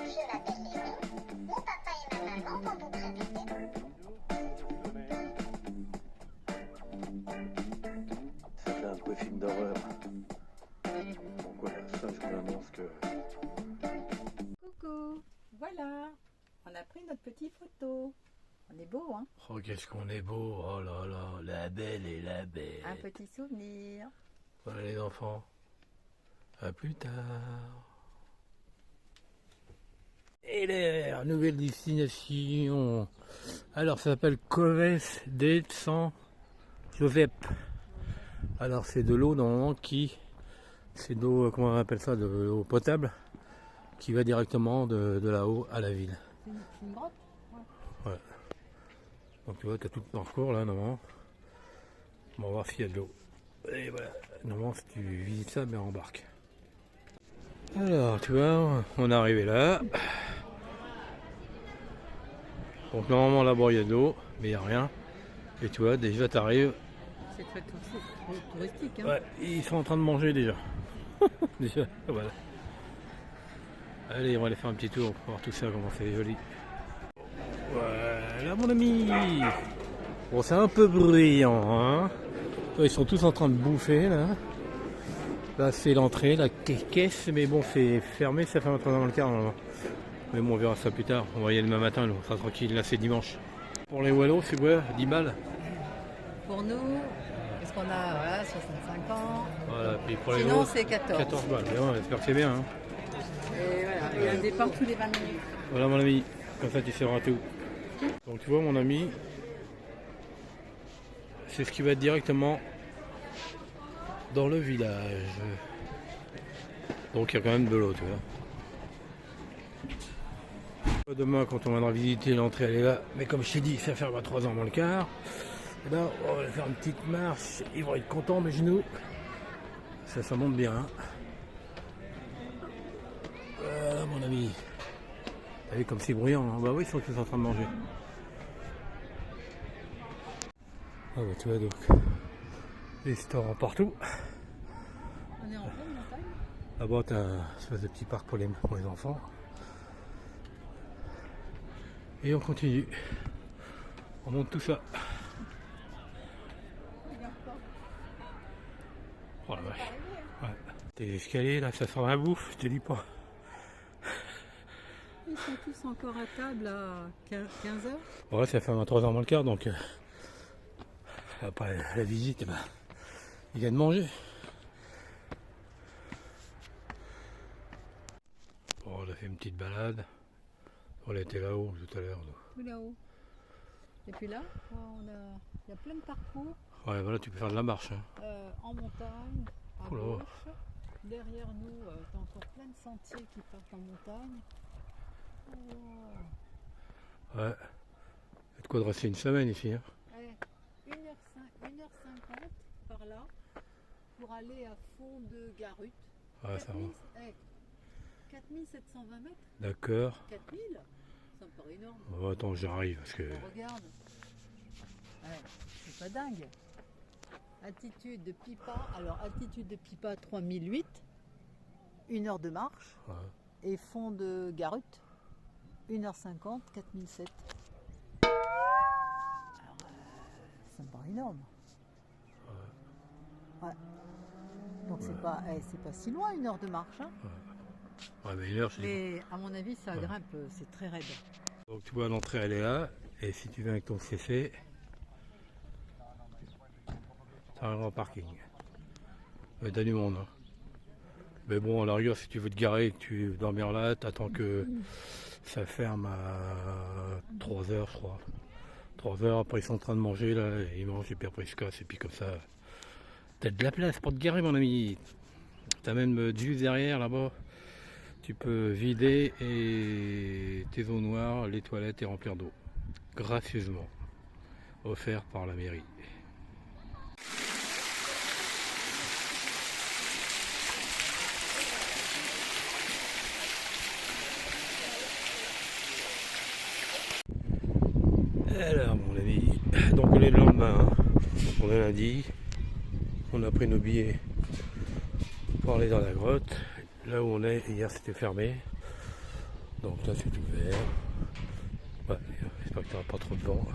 je l'appelle Léon. Mon papa et ma maman vont vous prévenir. Ça fait un peu film d'horreur. Donc voilà, ça je vous annonce que... Coucou, voilà, on a pris notre petite photo. On est beau, hein? Oh, qu'est-ce qu'on est beau, oh là là, la belle et la belle. Un petit souvenir. Voilà les enfants, à plus tard. Et l'air, nouvelle destination. Alors ça s'appelle Coves de San Josep. Alors c'est de l'eau normalement qui... C'est de l'eau, comment on appelle ça, de l'eau potable, qui va directement de là-haut à la ville. C'est une grotte? Ouais. Donc tu vois, tu as tout le parcours là, normalement. On va voir s'il y a de l'eau. Et voilà, normalement si tu visites ça, ben embarque. Alors, tu vois, on est arrivé là. Donc normalement là-bas il y a de l'eau, mais il n'y a rien. Et tu vois, déjà tu arrives. C'est très touristique, hein? Ouais, ils sont en train de manger déjà. Déjà, voilà. Allez, on va aller faire un petit tour pour voir tout ça, comment c'est joli. Voilà mon ami. Bon, c'est un peu bruyant, hein. Ils sont tous en train de bouffer là. Là c'est l'entrée, la caisse, mais bon c'est fermé, ça fait un temps dans le quart normalement. Mais bon on verra ça plus tard, on va y aller demain matin, là. On sera tranquille, là c'est dimanche. Pour les Wallos c'est quoi, 10 balles? Pour nous, parce qu'on a voilà, 65 ans. Voilà, puis pour les Sinon autres, c'est 14. 14 balles, mais bon, j'espère que c'est bien. Hein. Et voilà, il y a un départ tous les 20 minutes. Voilà mon ami, comme ça tu sauras tout. Donc tu vois mon ami, c'est ce qui va directement dans le village. Donc il y a quand même de l'eau, tu vois. Demain quand on viendra visiter l'entrée elle est là, mais comme je t'ai dit ça ferme à 3 ans moins le quart. Et là on va faire une petite marche, ils vont être contents mes genoux. Ça monte bien. Hein. Voilà mon ami. Vous vu comme c'est bruyant, hein. Bah oui ils sont tous en train de manger. Ah bah tu vois donc les restaurants partout. On est en pleine montagne. Là-bas t'as un espèce de petit parc pour les enfants. Et on continue. On monte tout ça. Oh la vache. Ouais. Tes escaliers là, ça sent la bouffe, je te dis pas. Ils sont tous encore à table à 15h. Ouais, ça fait 3 ans moins le quart, donc après la visite, bah, il vient de manger. Bon, on a fait une petite balade. On était là-haut tout à l'heure. Tout là-haut. Et puis là, il y a plein de parcours. Ouais, voilà, tu peux faire de la marche. Hein. En montagne, à Oula. gauche. Derrière nous, tu as encore plein de sentiers qui partent en montagne. Oh. Ouais. Il y a de quoi de rester une semaine ici. Hein. 1h50 par là pour aller à fond de Garut. Ouais, ça va. 4720 mètres. D'accord. 4000, ça me paraît énorme. Oh, attends, j'arrive parce que. Regarde. Ouais, c'est pas dingue. Altitude de Pipa, alors altitude de Pipa 3008, 1 heure de marche. Ouais. Et fond de Garut, 1h50, 4007. Alors, ça me paraît énorme. Ouais. Donc c'est pas si loin 1 heure de marche. Hein. Ouais, mais 1 heure, c'est. Mais à mon avis, ça grimpe, c'est très raide. Donc tu vois l'entrée elle est là, et si tu viens avec ton CC, tu arrives en parking. T'as du monde. Hein. Mais bon, à la rigueur, si tu veux te garer et que tu veux dormir là, t'attends que ça ferme à 3h, je crois. 3h, après ils sont en train de manger, là, ils mangent et puis après ils se cassent, et puis comme ça, t'as de la place pour te garer mon ami. T'as même juste derrière là-bas. Tu peux vider et tes eaux noires, les toilettes et remplir d'eau. Gracieusement. Offert par la mairie. Alors mon ami, donc on est le lendemain, hein. On est lundi. On a pris nos billets pour aller dans la grotte. Là où on est, hier c'était fermé. Donc là c'est ouvert. Ouais, j'espère que tu n'auras pas trop de vent.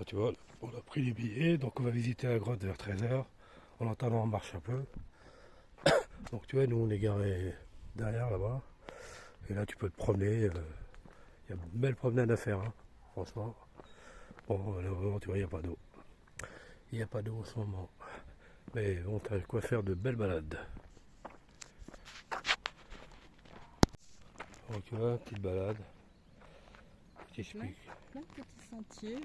Tu vois, on a pris les billets, donc on va visiter la grotte vers 13h. En attendant, on marche un peu. Donc tu vois, nous on est garé derrière là-bas. Et là tu peux te promener. Il y a une belle promenade à faire, hein, franchement. Bon, malheureusement, tu vois, il n'y a pas d'eau. Il n'y a pas d'eau en ce moment. Mais bon, tu as quoi faire de belles balades. Donc tu vois, petite balade. Je t'explique. Plein de petits sentiers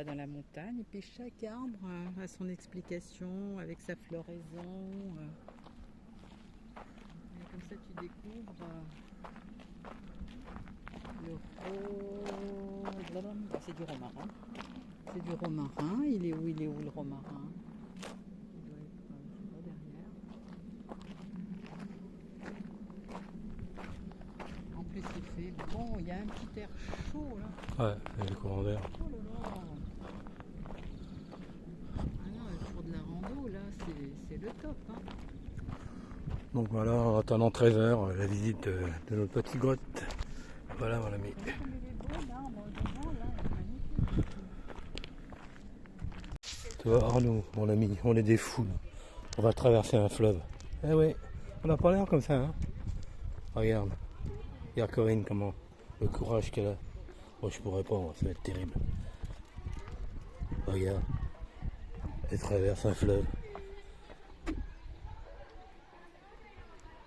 dans la montagne, et puis chaque arbre a son explication avec sa floraison. Et comme ça tu découvres c'est du romarin. C'est du romarin. Il est où le romarin? Il doit être je sais pas, derrière. En plus il fait bon, il y a un petit air chaud là. Ouais, il y a le courant d'air. Oh là là. Ah non, pour de la rando là, c'est le top, hein. Donc voilà, en attendant 13h, la visite de notre petite grotte. Voilà mon ami. Il est beau l'arbre devant là, il est magnifique. Tu vois Arnaud, mon ami, on est des fous. On va traverser un fleuve. Eh oui, on n'a pas l'air comme ça, hein. Regarde. Regarde Corinne comment. Le courage qu'elle a. Moi je pourrais pas, moi, ça va être terrible. Regarde. Elle traverse un fleuve.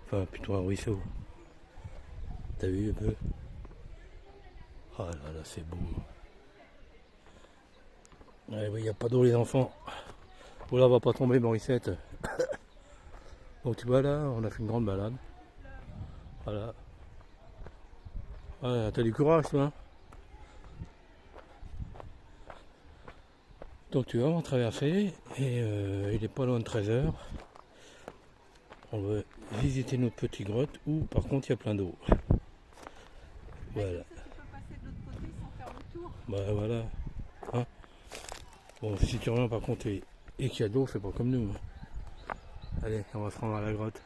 Enfin plutôt un ruisseau. T'as vu un peu? Ah là là, c'est beau. Ouais, oui, il n'y a pas d'eau les enfants. Oh là, on va pas tomber Morissette. Donc tu vois là, on a fait une grande balade. Voilà. Ouais, t'as du courage toi, hein. Donc tu vois, on va traverser et il est pas loin de 13h. On va visiter notre petite grotte où par contre il y a plein d'eau. Voilà. Tu peux passer de l'autre côté sans faire le tour. Bah voilà. Hein, bon, si tu reviens par contre et qu'il y a de l'eau, fais pas comme nous, hein. Allez, on va se rendre à la grotte.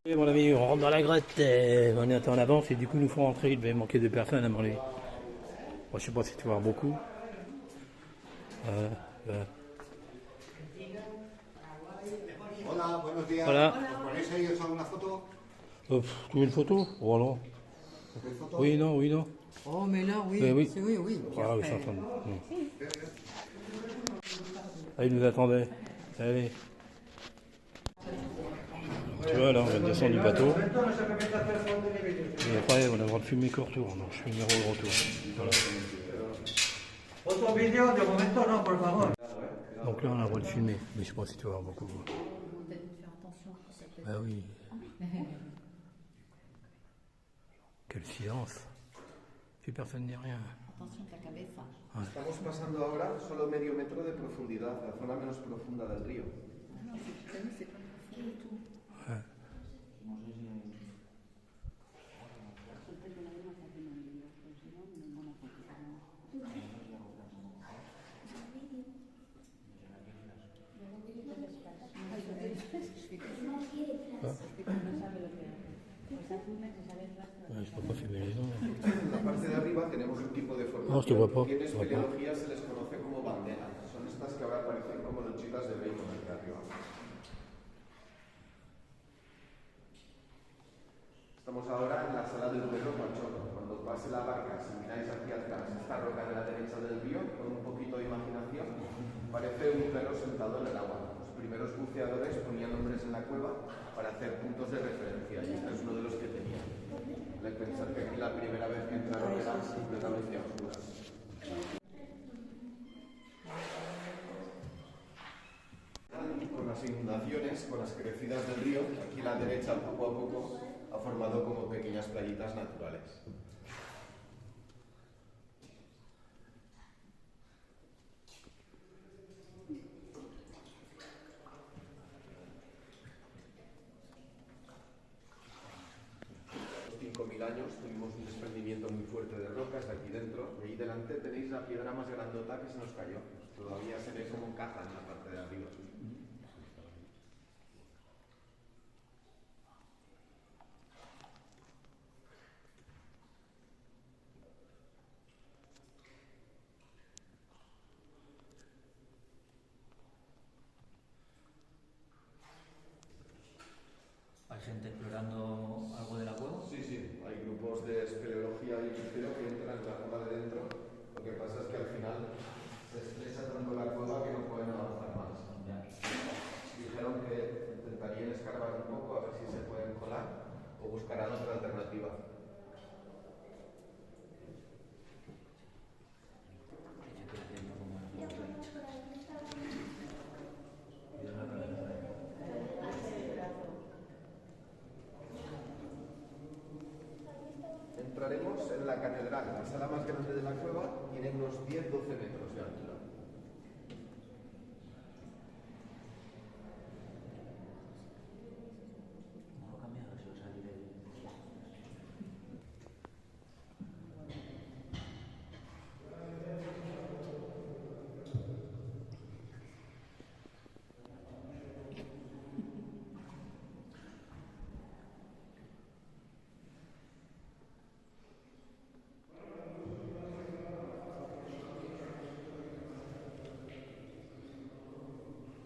Et mon ami, on rentre dans la grotte, on est en avance et du coup nous faut rentrer, il devait manquer de personnes à manger. Bon, je sais pas si tu vas voir beaucoup. Hola, buenos días. Voilà. ¿Os ponéis ahí os hago una foto? Tu veux une photo? Oh non. ¿Hacéis foto? Oui, non, oui, non. Oh mais là oui, Mais oui. oui. Ah oui, je suis en train de... Ah, il nous attendait. Allez. Tu vois, là, on va descendre du bateau. Et après, on a le droit de fumer qu'au retour. Donc, je fumerai au retour. Voilà. Otro vídeo, de momento no, por favor. Donc là, on a le droit de filmer. Mais je sais pas si tu vas voir beaucoup. Peut-être faire attention. Ah oui. Quel silence. Si personne ne dit rien. Attention ta cabeza. Estamos pasando ahora solo medio metro de profundidad, la zona menos profunda del río. Non, c'est pas profond du tout. Ouais. Je peux pas filmer les gens. En la parte de arriba tenemos un tipo de formación No, te vois pas, que en te vois pas. espeleología se les conoce como bandera. Son estas que ahora parecen como lonchitas de bacon aquí arriba. Estamos ahora en la sala del perro Machorro. Cuando pase la barca, si miráis hacia atrás, esta roca de la derecha del río, con un poquito de imaginación, parece un perro sentado en el agua. Los primeros buceadores ponían nombres en la cueva para hacer puntos de referencia, y este es uno de los que tenían. De pensar que aquí la primera vez que entraron era completamente a oscuras. Con las inundaciones, con las crecidas del río, aquí a la derecha poco a poco ha formado como pequeñas playitas naturales. Los 5.000 años tuvimos un desprendimiento muy fuerte de rocas aquí dentro, y ahí delante tenéis la piedra más grandota que se nos cayó. Todavía se ve como caja en la parte de arriba. ¿Hay gente explorando algo de la cueva? Sí, sí, hay grupos de espeleología y buceo que entran en la cueva de dentro. Lo que pasa es que al final se estresa tanto la cueva que no pueden avanzar más. Ya. Dijeron que intentarían escarbar un poco a ver si se pueden colar o buscarán otra alternativa. Entraremos en la catedral, la sala más grande de la cueva, tiene unos 10-12 metros de altura. No ha cambiado eso, salir de...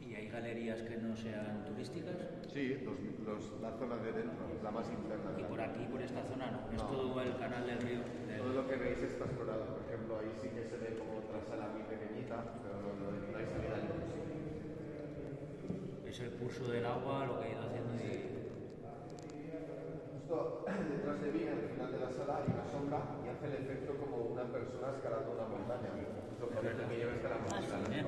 ¿Y hay galerías que no sean turísticas? Sí, la zona de dentro, la más interna. Y por aquí, por esta zona, no. Es No. todo el canal del río. Todo lo que veis está explorado. Por ejemplo, ahí sí que se ve como otra sala muy pequeñita, pero no hay salida en ningún sitio. Es el curso del agua, lo que ha ido haciendo y... Justo detrás de mí, al final de la sala, hay una sombra y hace el efecto como una persona escalando una montaña. Eso parece que lleva hasta la montaña.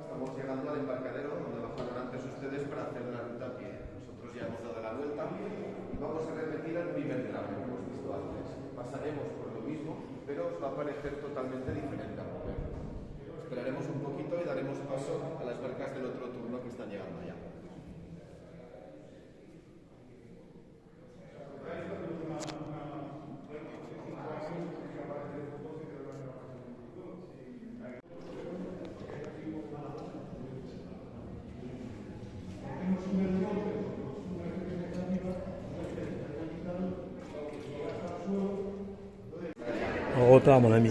Estamos llegando al embarcadero donde bajaron antes ustedes para hacer la ruta a pie. Nosotros ya hemos dado la vuelta y vamos a repetir el primer tramo que hemos visto antes. Pasaremos por lo mismo, pero os va a parecer totalmente diferente al momento. Esperaremos un poquito y daremos paso a las barcas del otro turno que están llegando ya. En retard, mon ami.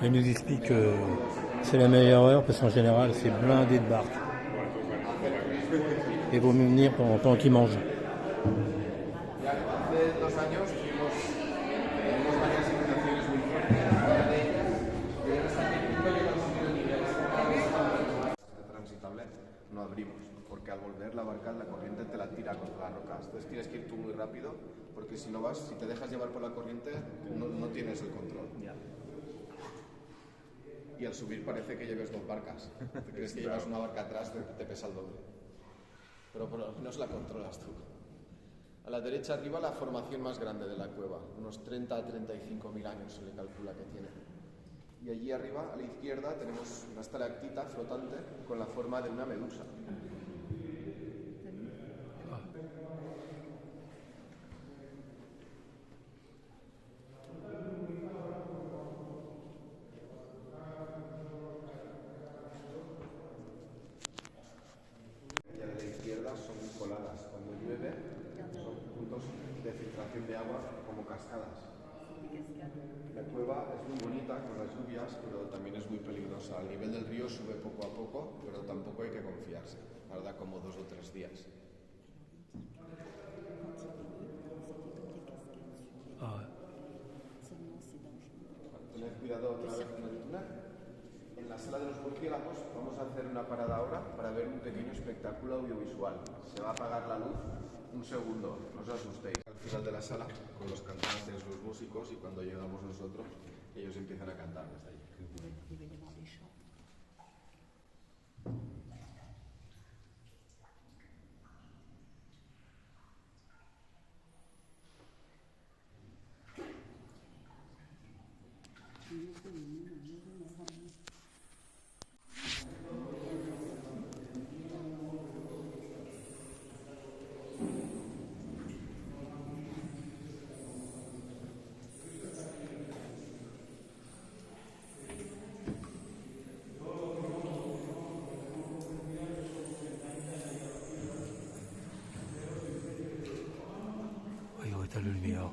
Il nous explique que c'est la meilleure heure parce qu'en général, c'est blindé de barques. Et vaut mieux venir pendant le temps qu'ils mangent. Hace 2 años tuvimos varias inundaciones muy fuertes. Una de ellas, llegar hasta el punto que consiguió el nivel transitable, no abrimos, porque al volver la barca, la corriente te la tira contra las rocas. Entonces tienes que ir tú muy rápido, porque si no vas, si te dejas llevar por la corriente, no tienes el control. Y al subir parece que lleves 2 barcas. Te crees que llevas una barca atrás, te pesa el doble. Pero por lo menos la controlas tú. A la derecha arriba la formación más grande de la cueva, unos 30 a 35.000 años se le calcula que tiene. Y allí arriba, a la izquierda, tenemos una estalactita flotante con la forma de una medusa. explosión de agua como cascadas. La cueva es muy bonita con las lluvias, pero también es muy peligrosa. El nivel del río sube poco a poco, pero tampoco hay que confiarse. Tarda como 2 o 3 días. Ah, Tened cuidado otra vez con el túnel. En la sala de los murciélagos vamos a hacer una parada ahora para ver un pequeño espectáculo audiovisual. Se va a apagar la luz un segundo, no os asustéis. Al final de la sala, con los cantantes, los músicos, y cuando llegamos nosotros, ellos empiezan a cantar desde allí. oui, t'as la lumière.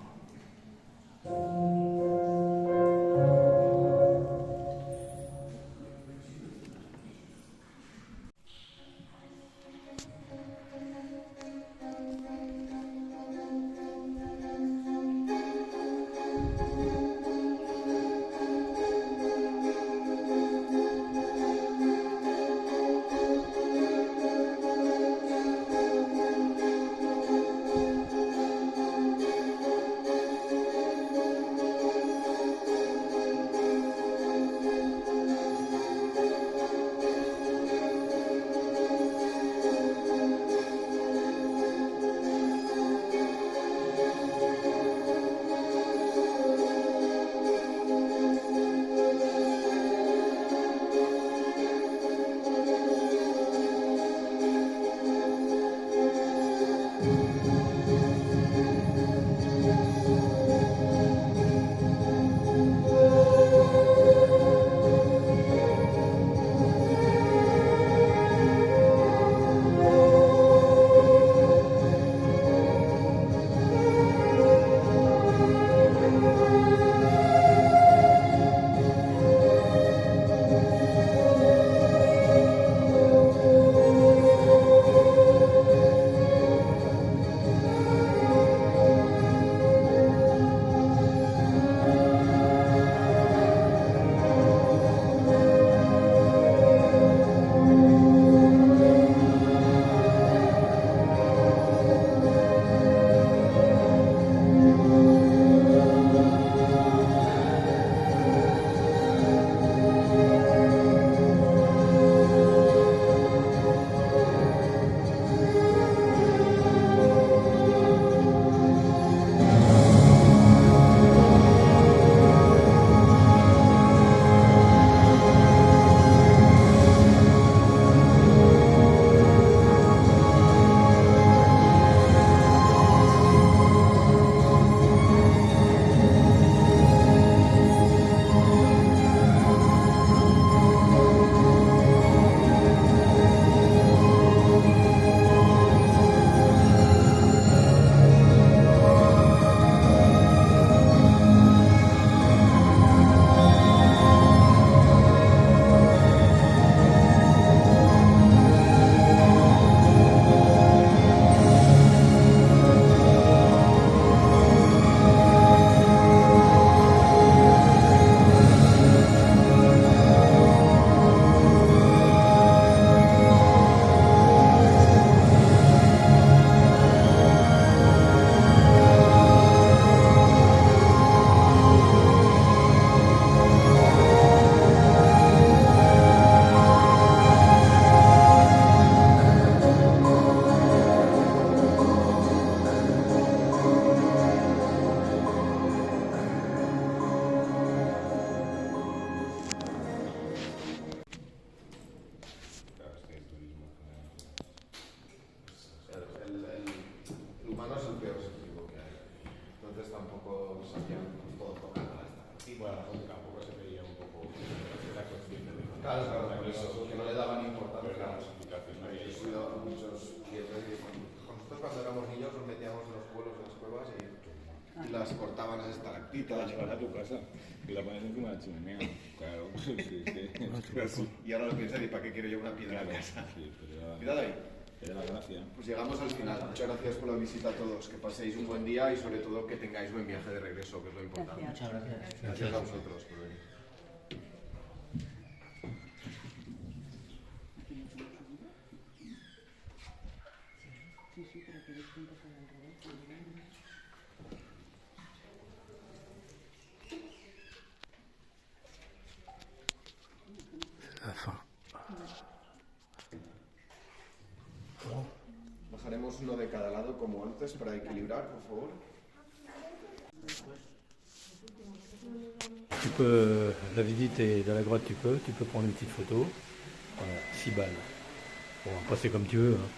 Claro, por eso, que no le daban importancia. He sido a muchos clientes y nosotros cuando éramos niños nos metíamos en los pueblos, en las cuevas y y las cortaban las Te la estalactitas. llevas a tu casa y la pones encima de la chimenea. Claro, sí, sí. Pero sí, y ahora lo piensas, ¿y para qué quiero yo una piedra en casa? Sí, pero Cuidado ahí. era la gracia. Pues llegamos al final. Muchas gracias por la visita a todos. Que paséis un buen día y sobre todo que tengáis buen viaje de regreso, que es lo importante. Gracias. Muchas gracias. Gracias a vosotros por venir. La fin. Bajaremos uno de cada lado como antes para equilibrar, por favor. Tu peux, la visite est de la grotte, tu peux prendre une petite photo. Voilà, 6 balles. Bon, après c'est comme tu veux, hein.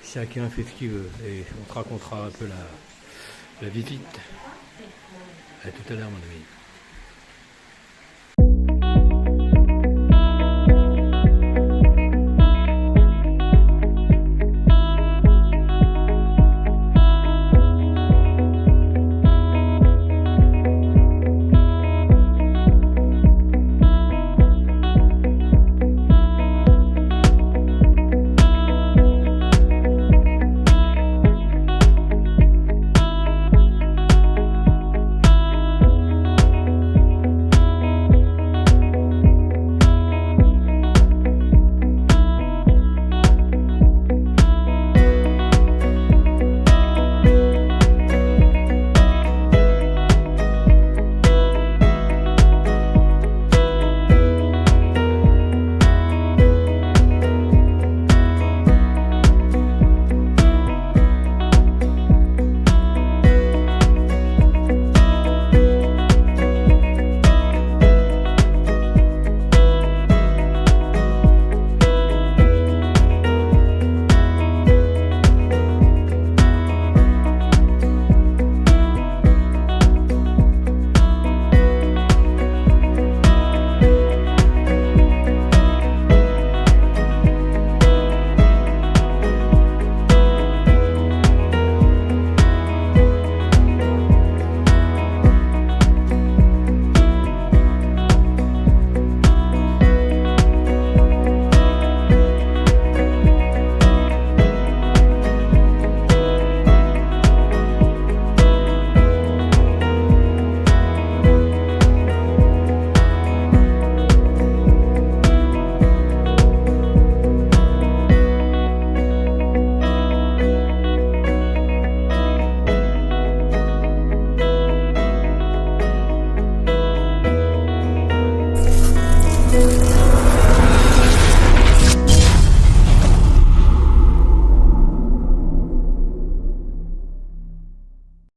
Chacun fait ce qu'il veut et on te racontera un peu la visite. À tout à l'heure mon ami.